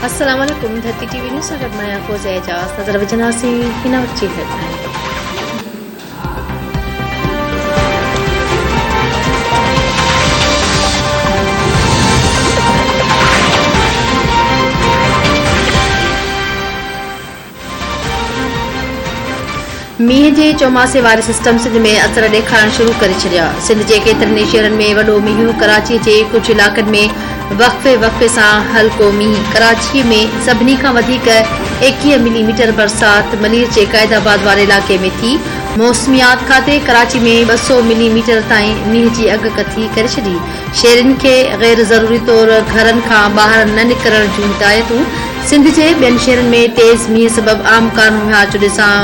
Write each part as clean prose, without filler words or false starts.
अस्सलाम वालेकुम। धरती टीवी न्यूज़ सां गॾु मां फ़ौज़िया एजाज़। नज़र विझंदासीं हिन वक़्त जी हेडलाइन। मींहं जे चौमासे वारे सिस्टम सिंध में असर ॾेखारणु शुरू करे छॾिया। सिंध जे केतिरनि शहरनि में वॾो मींहुं। कराची जे कुझु इलाक़नि में वक़्फ़े सां हल्को मींहुं। कराची में सभिनी खां वधीक 21 मिलीमीटर बरसाति मलीर जे क़ाइदाबाद वारे इलाइक़े में थी। मौसमियात खाते कराची में 200 मिलीमीटर ताईं मींहं जी अॻकथी करे छॾी। शहरनि खे ग़ैर ज़रूरी तौरु घरनि खां ॿाहिरि न निकिरण जूं हिदायतूं। सिंध जे ॿियनि शहरनि में तेज़ मींहं सबबि आम कानून हाचुड़े सां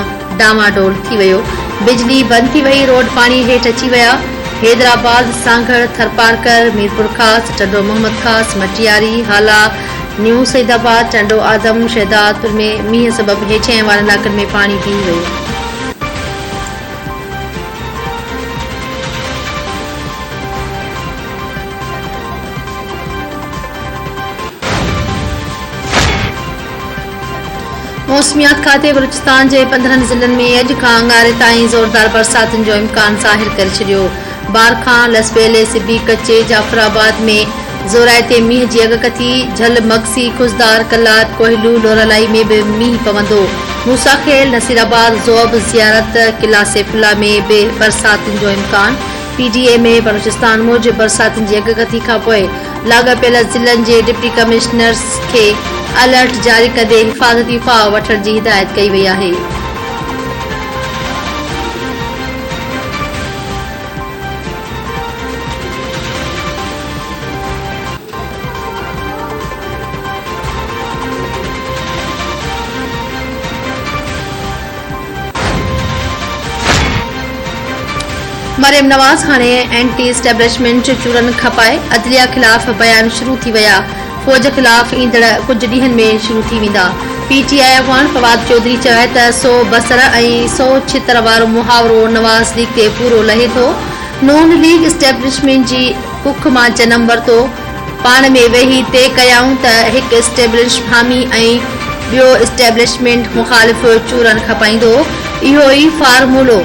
डामाडोल थी वियो। बिजली बंदि थी वई। रोड पाणी हेठि अची विया। हैदराबाद, सांगड़, थरपारकर, मीरपुर ख़ास, टंडो मोहम्मद ख़ास, मटियारी, हाला, न्यू सईदाबाद, टंडो आदम, शहदादपुर में मींहं सबबि हेठियां वारनि इलाइक़नि में पाणी बीही वियो। मौसमियात खाते बलूचिस्तान जे 15 ज़िलनि में अॼु खां अंगारे ताईं ज़ोरदार बरसातुनि जो इम्कान ज़ाहिर करे छॾियो। बारखां, लसबेले, सिबी, कचे, जाफराबाद में ज़ोराइते मींहं जी अॻकथी। झल, मगसी, खुज़दार, कलात, कोहिलू, लोरालाई में बि मींहुं पवंदो। मूसाखेल, नसीराबाद, ज़ोब, ज़ियारत, किला सैफुल्ला में बि बरसातुनि जो इम्कान। PDA में बलूचिस्तान मूजिबि बरसातुनि जी अॻकथी खां पोइ लाॻापियल ज़िलनि जे डिप्टी कमिश्नर्स खे अलर्ट जारी कंदे हिफ़ाज़ती उपाउ वठण जी हिदायत कई वई आहे। मरियम नवाज़ हाणे एंटी एस्टेब्लिशमेंट चूरन खपाए। अदलिया ख़िलाफ़ बयान शुरू थी विया। फ़ौज ख़िलाफ़ ईंदड़ कुझु ॾींहनि में शुरू थी वेंदा। PTI अॻवान फवाद चौधरी चयो त 100 बसर ऐं 100 छितर वारो मुहावरो नवाज़ लीग ते पूरो लहे थो। नून लीग एस्टेब्लिशमेंट जी कुख मां जनम वरितो। पाण में वेही तइ कयाऊं त हिकु एस्टेब्लिश हामी ऐं ॿियो एस्टेब्लिशमेंट मुख़ालिफ़ चूरन खपाईंदो। इहो ई फार्मूलो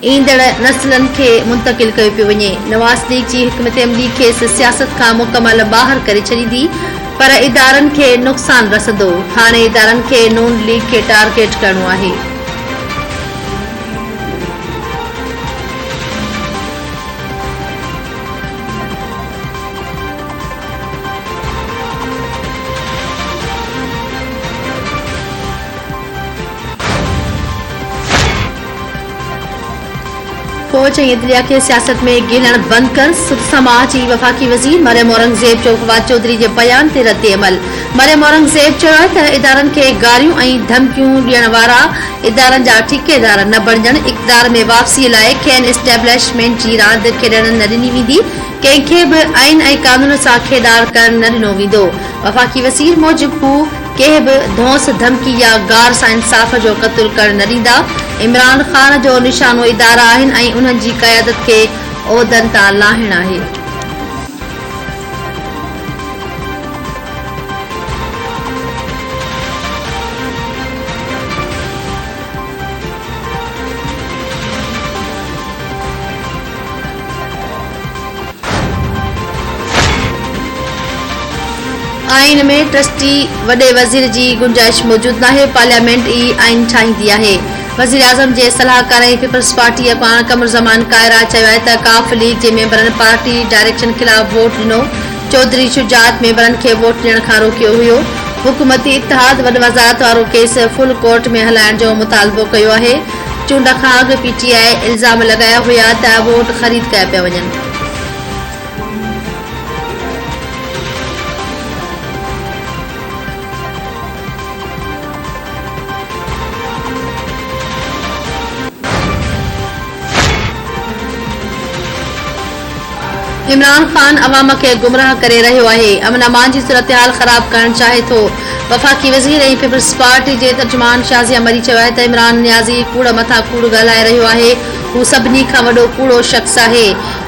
ईंदड़ नस्लनि खे मुंतक़िल कयो पियो वञे। नवाज़ लीग जी हिकमत अमली खेसि सियासत खां मुकमल ॿाहिरि करे छॾींदी, पर इदारनि खे नुक़सान रसंदो। हाणे इदारनि खे नून लीग खे टारगेट करणो आहे। फ़ौज ऐं अदलिया खे सियासत में गिलण बंदि कर। समाज जी वफ़ाक़ी वज़ीर मरियम औरंगज़ेब जो फवाद चौधरी जे बयान ते रद्द अमल। मरियम औरंगज़ेब चयो त इदारनि खे गारियूं ऐं धमकियूं ॾियण वारा इदारनि जा ठेकेदार न बणजण। इक़्तिदार में वापसीअ लाइ खेनि एस्टेब्लिशमेंट जी रांदि खेॾण न ॾिनी वेंदी। कंहिंखे बि आइन ऐं कानून सां खेॾार करण न ॾिनो वेंदो। वफ़ाक़ी वज़ीर मूजिबि हू कंहिं बि धौंस, धमकी या गार सां इंसाफ़ जो क़तल करण न ॾींदा। इमरान ख़ान जो निशानो इदारा आहिनि ऐं उन्हनि जी क़यादत खे उहिदनि तां लाहिण आहे। आइन में ट्रस्टी वॾे वज़ीर जी गुंजाइश मौजूदु नाहे। पार्लियामेंट ई आइन ठाहींदी आहे। वज़ीर आज़म जे सलाहकार ऐं पीपल्स पार्टी अॻवान कमरुज़मान कायरा चयो आहे त काफ लीग जे मेंबरनि पार्टी डायरेक्शन ख़िलाफ़ वोट ॾिनो। चौधरी शुजात मेंबरनि खे वोट ॾियण खां रोकियो हुयो। हुकूमती इतिहाद वॾ वज़ारत वारो केस फुल कोर्ट में हलाइण जो मुतालबो कयो आहे। चूंड खां अॻु PTI इल्ज़ाम लॻाया हुया त वोट ख़रीद कया पिया वञनि। इमरान ख़ान अवाम खे गुमराह करे रहियो आहे। अमन अमान जी सूरतहाल ख़राब करणु चाहे थो। वफ़ाक़ी वज़ीर ऐं पीपल्स पार्टी जे तर्जुमान शाज़िया मरी चयो आहे त इमरान नियाज़ी कूड़ मथां कूड़ ॻाल्हाए रहियो आहे। हू सभिनी खां वॾो कूड़ो शख़्स आहे।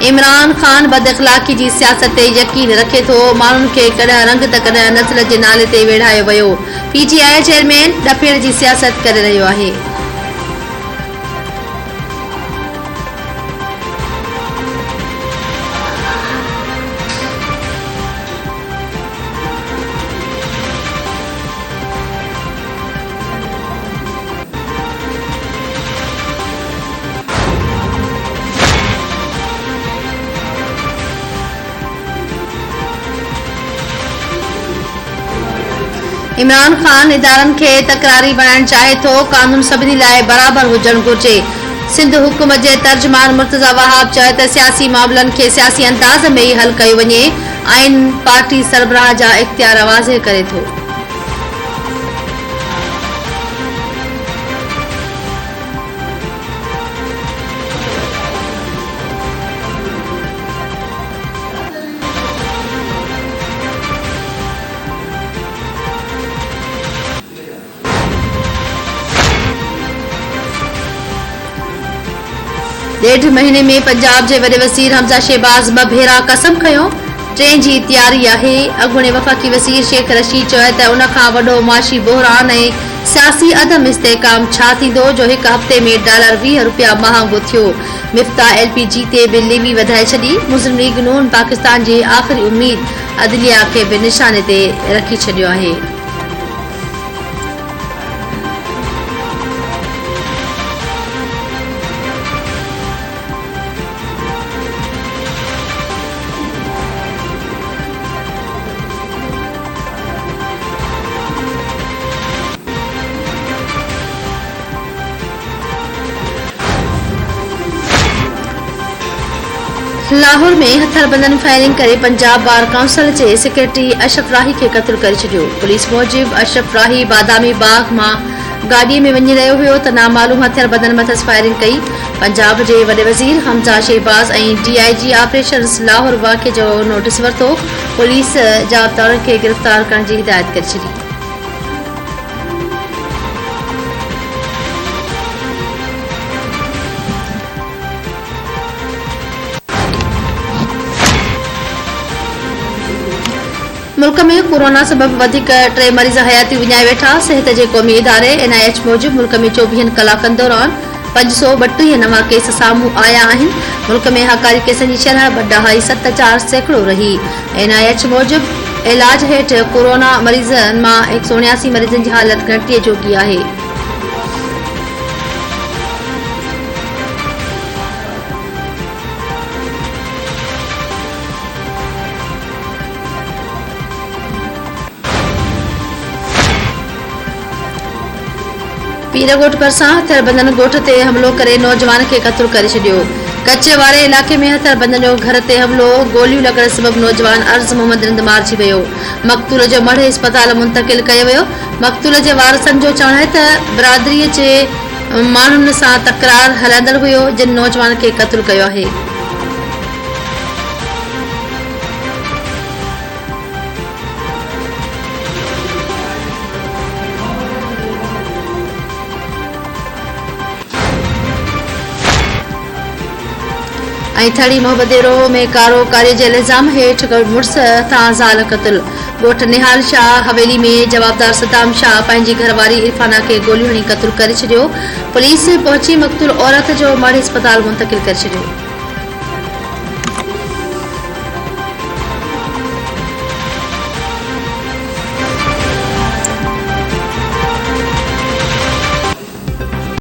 इमरान ख़ान बद इख़लाक़ी जी सियासत ते यकीन रखे थो। माण्हुनि खे कॾहिं रंग त कॾहिं नस्ल जे नाले ते वेढ़ायो वियो। PTI चेयरमैन ॾफेड़ जी सियासत करे रहियो आहे। इमरान ख़ान इदारनि खे तकरारी बणाइण चाहे थो। कानून सभिनी लाइ बराबर हुजणु घुर्जे। सिंध हुकूमत जे तर्जुमान मुर्तज़ा वहाब चयो त सियासी मामलनि खे सियासी अंदाज़ में ई हल कयो वञे। आइन पार्टी सरबराह जा इख्तियार वाज़े करे थो। ॾेढ महीने में पंजाब जे वॾे वज़ीर हमज़ा शहबाज़ 2 भेरा कसम खयो। 3 जी तयारी आहे। अॻूणे वफ़ाक़ी वज़ीर शेख रशीद चयो त उन खां वॾो माशी बहरान ऐं सियासी अदम इस्तेहकाम छा थींदो जो हिक हफ़्ते में $20 महांगो थियो। मिफ्ता LPG ते बि लेवी वधाए छॾी। मुस्लिम लीग नून पाकिस्तान जी आख़िरी उम्मीद अदलिया खे बि निशाने ते रखी छॾियो आहे। लाहौर में हथियारबंदनि फायरिंग करे पंजाब बार काउंसिल जे सेक्रेटरी अशरफ राही खे क़त्ल करे छॾियो। पुलिस मूजिब अशरफ राही बादामी बाग मां गाॾीअ में वञी रहियो हुयो त नामालूम हथियारबंदनि मथस फायरिंग कई। पंजाब जे वॾे वज़ीर हमज़ा शहबाज़ ऐं DIG ऑपरेशन्स लाहौर वाक़े जो नोटिस वरितो। पुलिस जाब्तारनि खे गिरफ़्तार करण जी हिदायत करे छॾी। मुल्क में कोरोना सबब वधीक 3 मरीज़ हयाती विञाए वेठा। सिहत जे क़ौमी इदारे NIH मूजिब मुल्क में 24 कलाकनि दौरान 532 नवां केस साम्हूं आया आहिनि। मुल्क में हकारी केसनि जी शरह 2.74% रही। NIH मूजिब इलाज हेठि कोरोना मरीज़नि मां 179 मरीज़नि जी हालत घटिए जोगी आहे। पीरगोट भरिसां हथियारबंदनि ॻोठ ते हमिलो करे नौजवान खे क़त्ल करे छॾियो। कच्छ वारे इलाइक़े में हथियारबंदनि जो घर ते हमिलो। गोलियूं लॻण सबबि नौजवान अर्ज़ मोहम्मद रिंद मारिजी वियो। मक़तूल जो मढ़ इस्पताल मुंतक़िल कयो वियो। मक़तूल जे वारसनि जो चवणु आहे त बिरादरीअ जे माण्हुनि सां तकरार हलंदड़ हुयो जिन नौजवान खे क़त्ल कयो आहे। ऐं थड़ी मोहबदेरो में कारोकारी जे इल्ज़ाम हेठि मुड़ुस तां ज़ाल क़त्ल। ॻोठ निहाल शाह हवेली में जवाबदार सदाम शाह पंहिंजी घरवारी इरफाना खे गोलियूं हणी क़त्ल करे छॾियो। पुलिस पहुची मक़तूल औरत जो मढ़ इस्पताल मुंतक़िल करे छॾियो।